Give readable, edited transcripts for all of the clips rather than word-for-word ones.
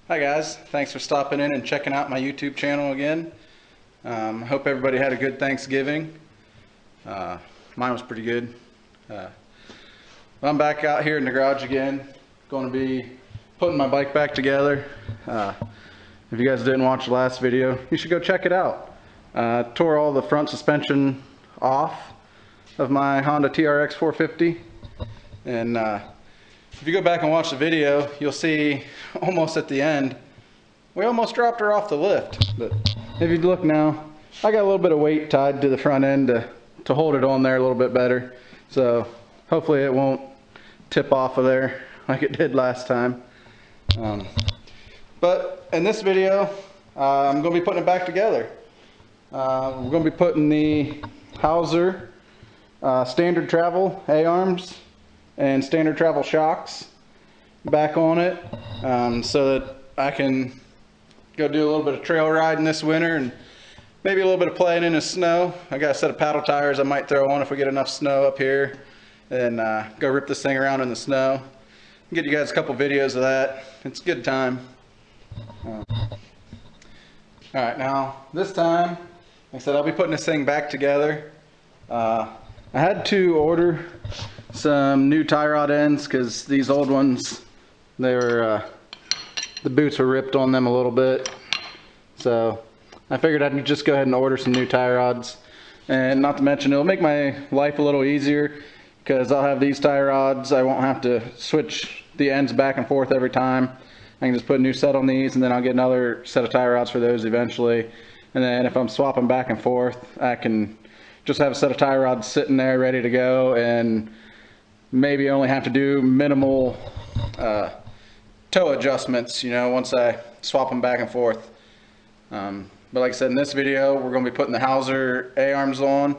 Hi guys, thanks for stopping in and checking out my YouTube channel again. Hope everybody had a good Thanksgiving. Mine was pretty good. I'm back out here in the garage again. Going to be putting my bike back together. If you guys didn't watch the last video, you should go check it out. Tore all the front suspension off of my Honda TRX450, and if you go back and watch the video, you'll see almost at the end we almost dropped her off the lift. But if you look now, I got a little bit of weight tied to the front end to hold it on there a little bit better, so hopefully it won't tip off of there like it did last time. But in this video, I'm going to be putting it back together. We're going to be putting the Hauser standard travel A-arms and standard travel shocks back on it, so that I can go do a little bit of trail riding this winter and maybe a little bit of playing in the snow. I got a set of paddle tires I might throw on if we get enough snow up here, and go rip this thing around in the snow. Get you guys a couple videos of that. It's a good time. Alright, now this time, like I said, I'll be putting this thing back together. I had to order some new tie rod ends because these old ones, they were the boots were ripped on them a little bit, so I figured I'd just go ahead and order some new tie rods. And not to mention, it'll make my life a little easier because I'll have these tie rods. I won't have to switch the ends back and forth every time. I can just put a new set on these, and then I'll get another set of tie rods for those eventually. And then if I'm swapping back and forth, I can just have a set of tie rods sitting there ready to go, and maybe only have to do minimal toe adjustments, you know, once I swap them back and forth. But like I said, in this video, we're going to be putting the Hauser A-arms on,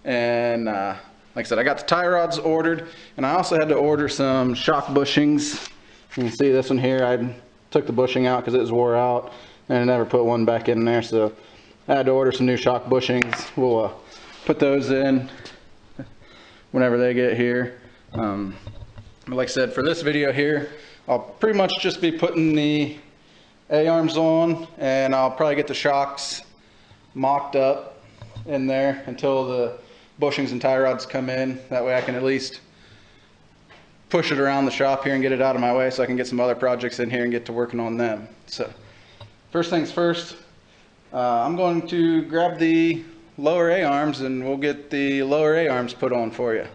and like I said, I got the tie rods ordered, and I also had to order some shock bushings. You can see this one here, I took the bushing out because it was wore out, and I never put one back in there, so I had to order some new shock bushings. We'll put those in whenever they get here. But like I said, for this video here, I'll pretty much just be putting the A-arms on, and I'll probably get the shocks mocked up in there until the bushings and tie rods come in. That way I can at least push it around the shop here and get it out of my way so I can get some other projects in here and get to working on them. So first things first, I'm going to grab the lower A-arms and we'll get the lower A-arms put on for you.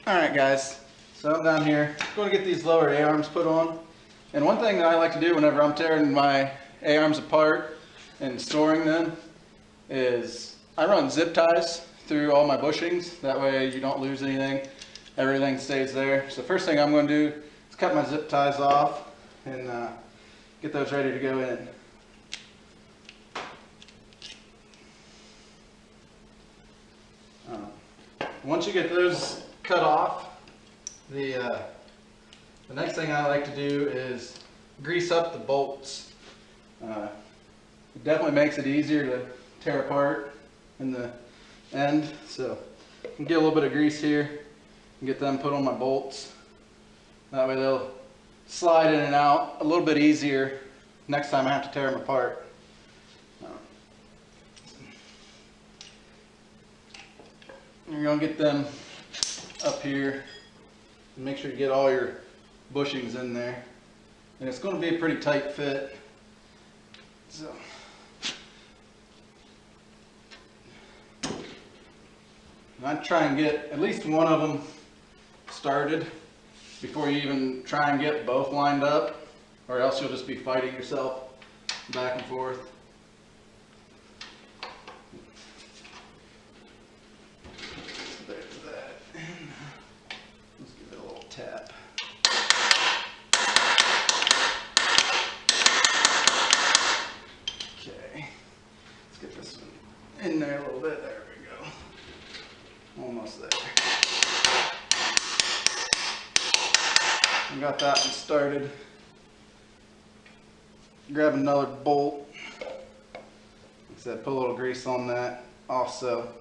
Alright guys, so I'm down here going to get these lower A-arms put on. And one thing that I like to do whenever I'm tearing my A-arms apart and storing them is I run zip ties through all my bushings. That way you don't lose anything, everything stays there. So first thing I'm going to do is cut my zip ties off and get those ready to go in. Once you get those cut off, the next thing I like to do is grease up the bolts. It definitely makes it easier to tear apart in the end, so I'll get a little bit of grease here and get them put on my bolts. That way they'll slide in and out a little bit easier next time I have to tear them apart. You're going to get them up here and make sure you get all your bushings in there, and it's going to be a pretty tight fit. So I'd try and get at least one of them started before you even try and get both lined up, or else you'll just be fighting yourself back and forth. There's that. Let's give it a little tap. Okay, let's get this one in there a little bit. There we go. Almost there. I got that one started. Grab another bolt. Like I said, put a little grease on that also.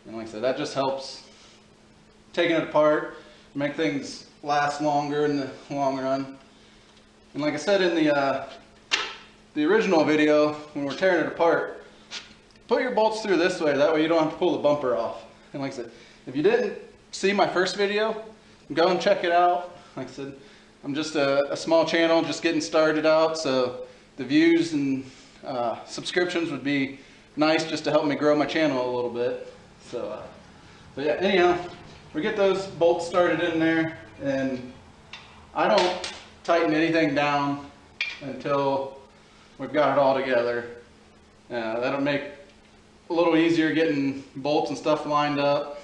And like I said, that just helps taking it apart, make things last longer in the long run. And like I said in the original video, when we're tearing it apart, put your bolts through this way, that way you don't have to pull the bumper off. And like I said, if you didn't see my first video, go and check it out. Like I said, I'm just a small channel, just getting started out, so the views and subscriptions would be nice just to help me grow my channel a little bit. So, but yeah, anyhow, we get those bolts started in there, and I don't tighten anything down until we've got it all together. That'll make a little easier getting bolts and stuff lined up.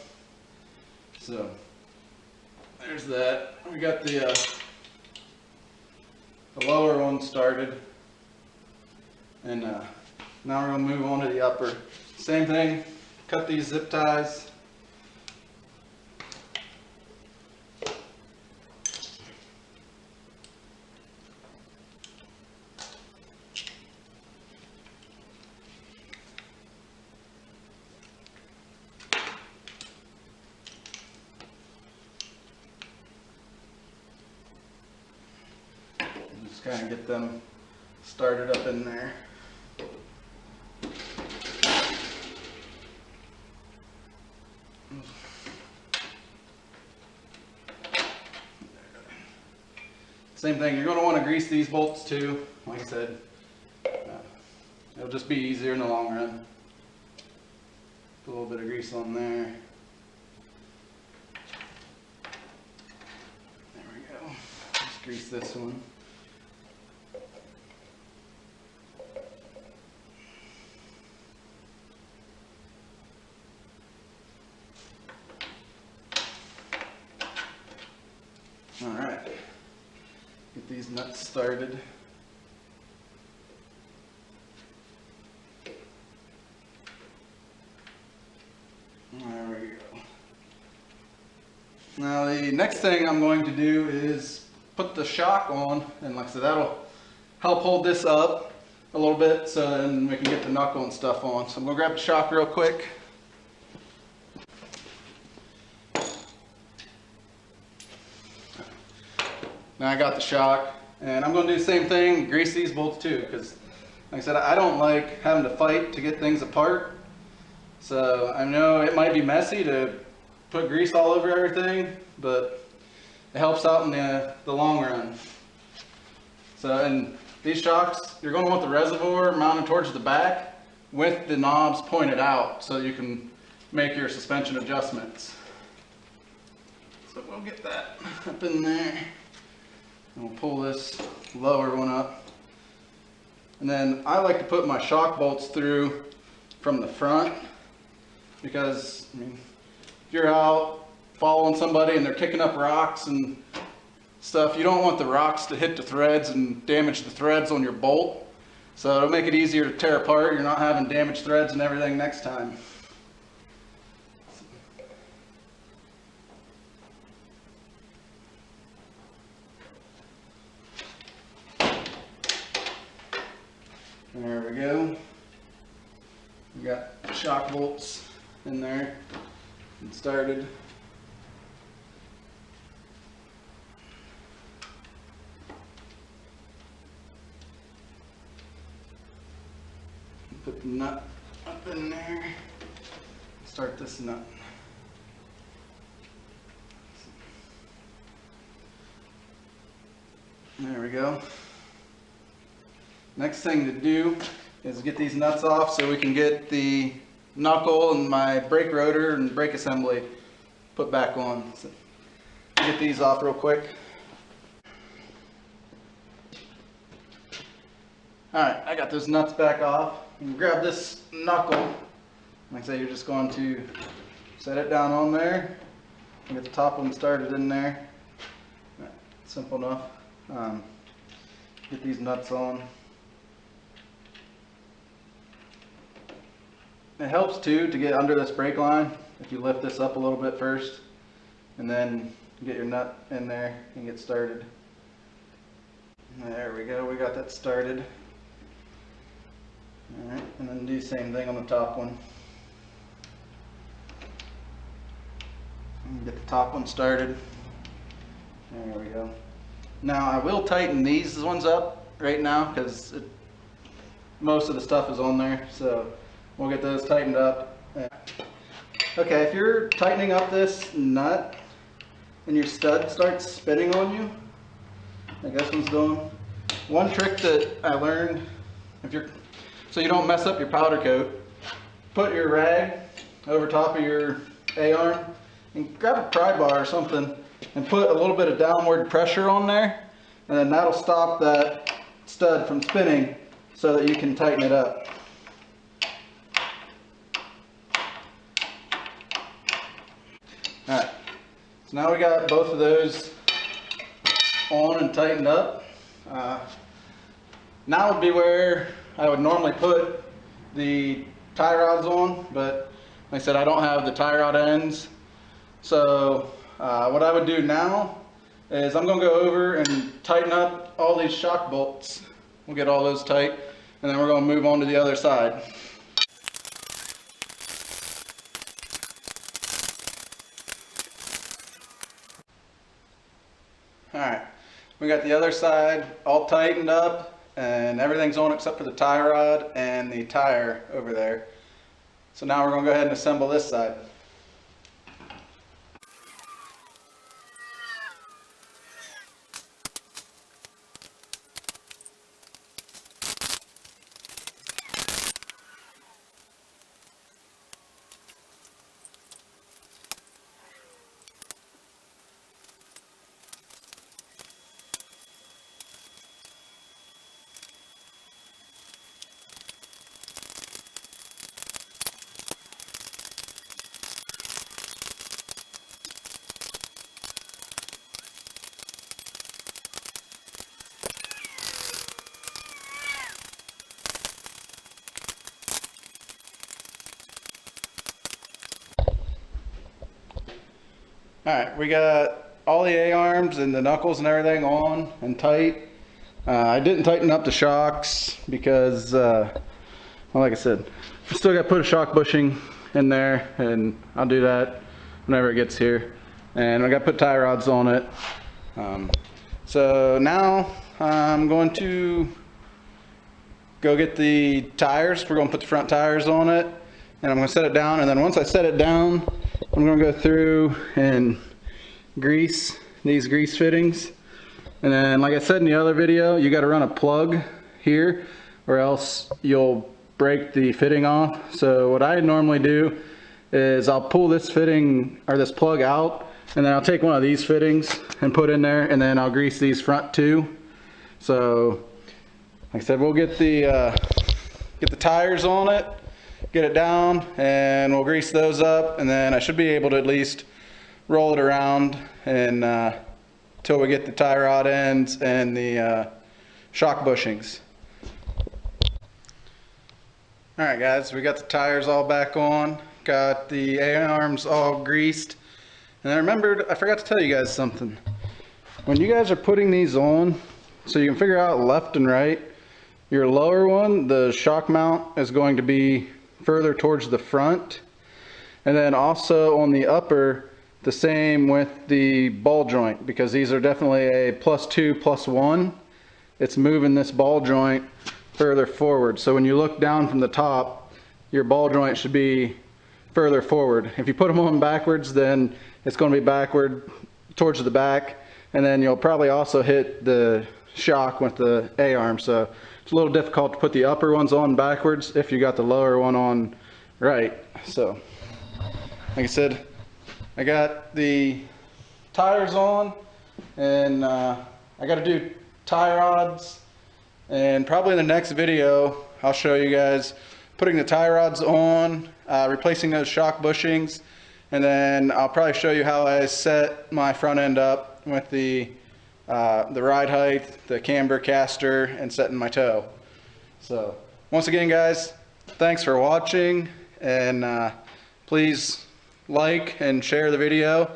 So there's that. We got the lower one started, and now we're going to move on to the upper. Same thing, cut these zip ties. Just kind of get them started up in there. Same thing, you're going to want to grease these bolts too. Like I said, it'll just be easier in the long run. Put a little bit of grease on there. There we go. Just grease this one. All right. Get these nuts started. There we go. Now the next thing I'm going to do is put the shock on, and like I said, that'll help hold this up a little bit so then we can get the knuckle and stuff on. So I'm going to grab the shock real quick. Now I got the shock, and I'm going to do the same thing, grease these bolts too, because like I said, I don't like having to fight to get things apart. So I know it might be messy to put grease all over everything, but it helps out in the long run. So, and these shocks, you're going to want the reservoir mounted towards the back with the knobs pointed out so you can make your suspension adjustments. So we'll get that up in there. And we'll pull this lower one up. And then I like to put my shock bolts through from the front, because I mean, if you're out following somebody and they're kicking up rocks and stuff, you don't want the rocks to hit the threads and damage the threads on your bolt. So it'll make it easier to tear apart. You're not having damaged threads and everything next time. There we go. We got shock bolts in there and started. Put the nut up in there. Start this nut. There we go. Next thing to do is get these nuts off so we can get the knuckle and my brake rotor and brake assembly put back on. So get these off real quick. Alright, I got those nuts back off. You can grab this knuckle. Like I say, you're just going to set it down on there and get the top one started in there. Simple enough. Get these nuts on. It helps too to get under this brake line if you lift this up a little bit first and then get your nut in there and get started. There we go, we got that started. Alright, and then do the same thing on the top one. Get the top one started. There we go. Now I will tighten these ones up right now because most of the stuff is on there, so we'll get those tightened up. Okay, if you're tightening up this nut and your stud starts spinning on you, like this one's doing, one trick that I learned, so you don't mess up your powder coat, put your rag over top of your A-arm and grab a pry bar or something and put a little bit of downward pressure on there, and then that'll stop that stud from spinning so that you can tighten it up. Alright, so now we got both of those on and tightened up. Now would be where I would normally put the tie rods on, but like I said, I don't have the tie rod ends. So what I would do now is I'm going to go over and tighten up all these shock bolts. We'll get all those tight, and then we're going to move on to the other side. Alright, we got the other side all tightened up and everything's on except for the tie rod and the tire over there. So now we're going to go ahead and assemble this side. Alright, we got all the A-arms and the knuckles and everything on and tight. I didn't tighten up the shocks because, well, like I said, I still got to put a shock bushing in there, and I'll do that whenever it gets here. And I got to put tie rods on it. So now I'm going to go get the tires. We're going to put the front tires on it, and I'm going to set it down, and then once I set it down, I'm going to go through and grease these grease fittings. And then, like I said in the other video, you got to run a plug here or else you'll break the fitting off. So what I normally do is I'll pull this fitting or this plug out, and then I'll take one of these fittings and put in there, and then I'll grease these front two. So like I said, we'll get the tires on it, get it down, and we'll grease those up, and then I should be able to at least roll it around and till we get the tie rod ends and the shock bushings. Alright guys, we got the tires all back on, got the A-arms all greased, and I remembered, I forgot to tell you guys something. When you guys are putting these on, so you can figure out left and right, your lower one, the shock mount, is going to be further towards the front, and then also on the upper, the same with the ball joint, because these are definitely a +2, +1. It's moving this ball joint further forward. So when you look down from the top, your ball joint should be further forward. If you put them on backwards, then it's going to be backward towards the back, and then you'll probably also hit the shock with the A-arm. So it's a little difficult to put the upper ones on backwards if you got the lower one on right. So like I said, I got the tires on, and I got to do tie rods, and probably in the next video I'll show you guys putting the tie rods on, replacing those shock bushings, and then I'll probably show you how I set my front end up with the ride height, the camber caster, and setting my toe. So once again guys, thanks for watching, and please like and share the video,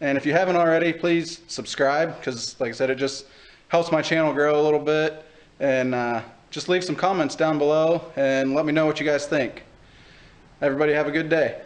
and if you haven't already, please subscribe, because like I said, it just helps my channel grow a little bit, and just leave some comments down below and let me know what you guys think. Everybody have a good day.